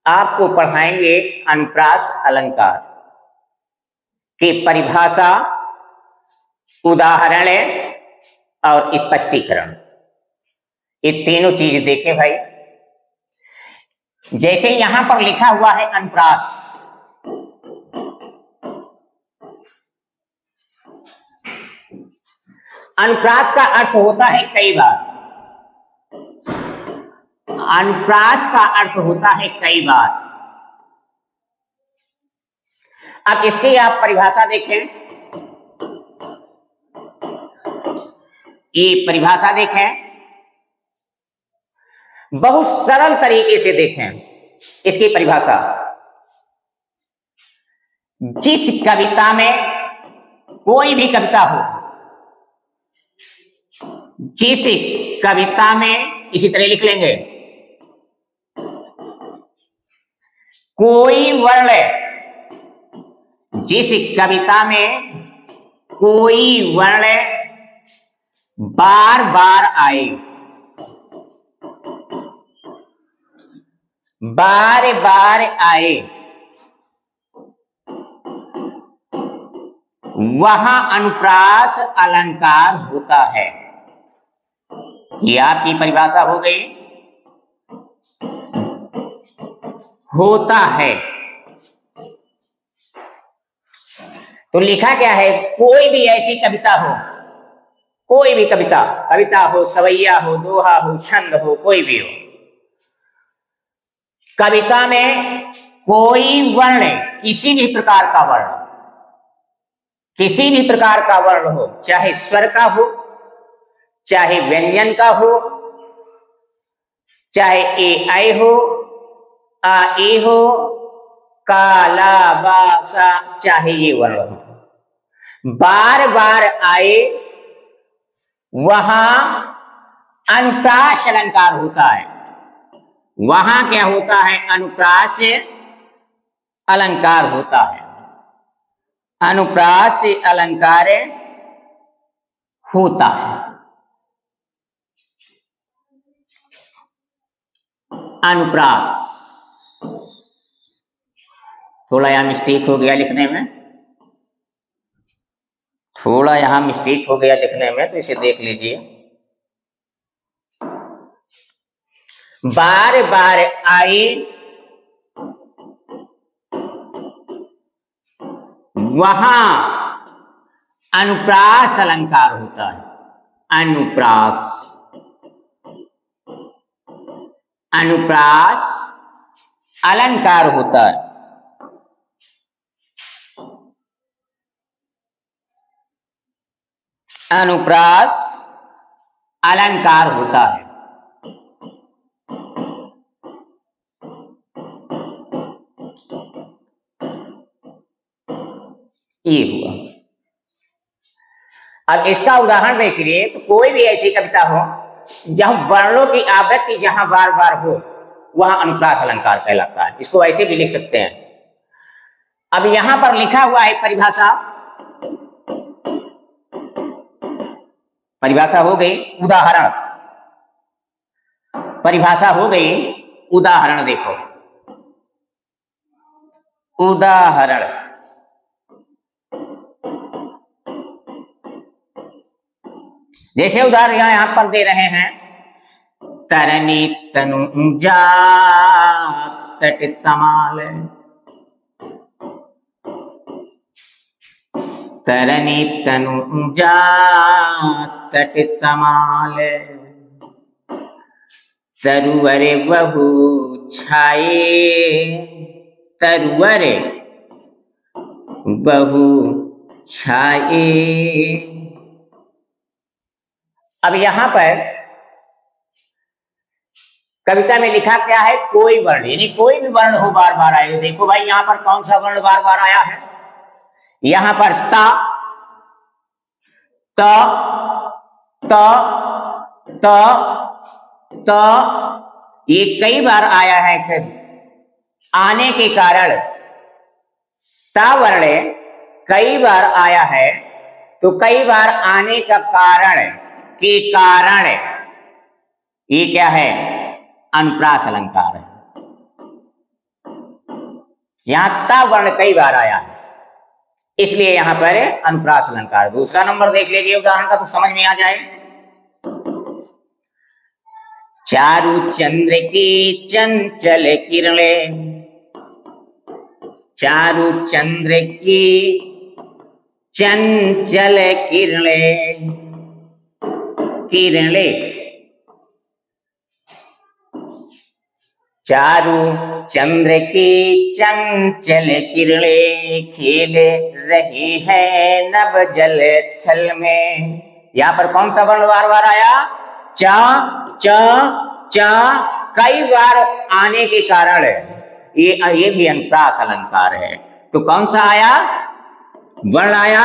आपको पढ़ाएंगे अनुप्रास अलंकार की परिभाषा, उदाहरण और स्पष्टीकरण। ये तीनों चीज देखें भाई। जैसे यहां पर लिखा हुआ है अनुप्रास, अनुप्रास का अर्थ होता है कई बार। अनुप्रास का अर्थ होता है कई बार। अब इसकी आप परिभाषा देखें, ये परिभाषा देखें, बहुत सरल तरीके से देखें इसकी परिभाषा। जिस कविता में, कोई भी कविता हो, जिस कविता में, इसी तरह लिख लेंगे, कोई वर्ण, जिस कविता में कोई वर्ण बार बार आए, बार बार आए, वहां अनुप्रास अलंकार होता है। ये आपकी परिभाषा हो गई, होता है। तो लिखा क्या है, कोई भी ऐसी कविता हो, कोई भी कविता, कविता हो, सवैया हो, दोहा हो, छंद हो, कोई भी हो, कविता में कोई वर्ण, किसी भी प्रकार का वर्ण, किसी भी प्रकार का वर्ण हो, चाहे स्वर का हो, चाहे व्यंजन का हो, चाहे ए आई हो, आ ए हो, का ला बा सा, चाहे ये वर्ण हो, बार बार आए, वहां अनुप्रास अलंकार होता है। वहां क्या होता है, अनुप्रास अलंकार होता है। अनुप्रास अलंकार होता है। अनुप्रास, थोड़ा यहां मिस्टेक हो गया लिखने में, थोड़ा यहां मिस्टेक हो गया लिखने में, तो इसे देख लीजिए। बार बार आए, वहां अनुप्रास अलंकार होता है। अनुप्रास, अनुप्रास अलंकार होता है। अनुप्रास अलंकार होता है। ये हुआ। अब इसका उदाहरण देखिए, तो कोई भी ऐसी कविता हो जहां वर्णों की आवृत्ति जहां बार बार हो, वहां अनुप्रास अलंकार कहलाता है। इसको ऐसे भी लिख सकते हैं। अब यहां पर लिखा हुआ है परिभाषा, परिभाषा हो गई, उदाहरण, परिभाषा हो गई, उदाहरण देखो, उदाहरण, जैसे उदाहरण यहां पर दे रहे हैं, तरनी तनु जा तट तमाल, तरनी तनु जा तट तमाल, तरुवर बहु छाए, तरुवर बहु छाए। अब यहां पर कविता में लिखा क्या है, कोई वर्ण, यानी कोई भी वर्ण हो बार बार आए। देखो भाई यहां पर कौन सा वर्ण बार बार आया है, यहां पर ता, त, त, त, त, ये कई बार आया है। आने के कारण, ता वर्ण कई बार आया है, तो कई बार आने का कारण के कारण ये क्या है, अनुप्रास अलंकार है। यहां ता वर्ण कई बार आया है, इसलिए यहां पर अनुप्रास अलंकार। दूसरा नंबर देख लीजिए उदाहरण का, तो समझ में आ जाए। चारु चंद्र की चंचल किरणें, चारु चंद्र की चंचल किरणें, किरणें, चारु चंद्र की चंचल किरणें खेल रही है नभ जल थल में। यहां पर कौन सा वर्ण बार बार आया? चा, चा, चा कई बार आने के कारण ये भी अनुप्रास अलंकार है। तो कौन सा आया वर्ण आया?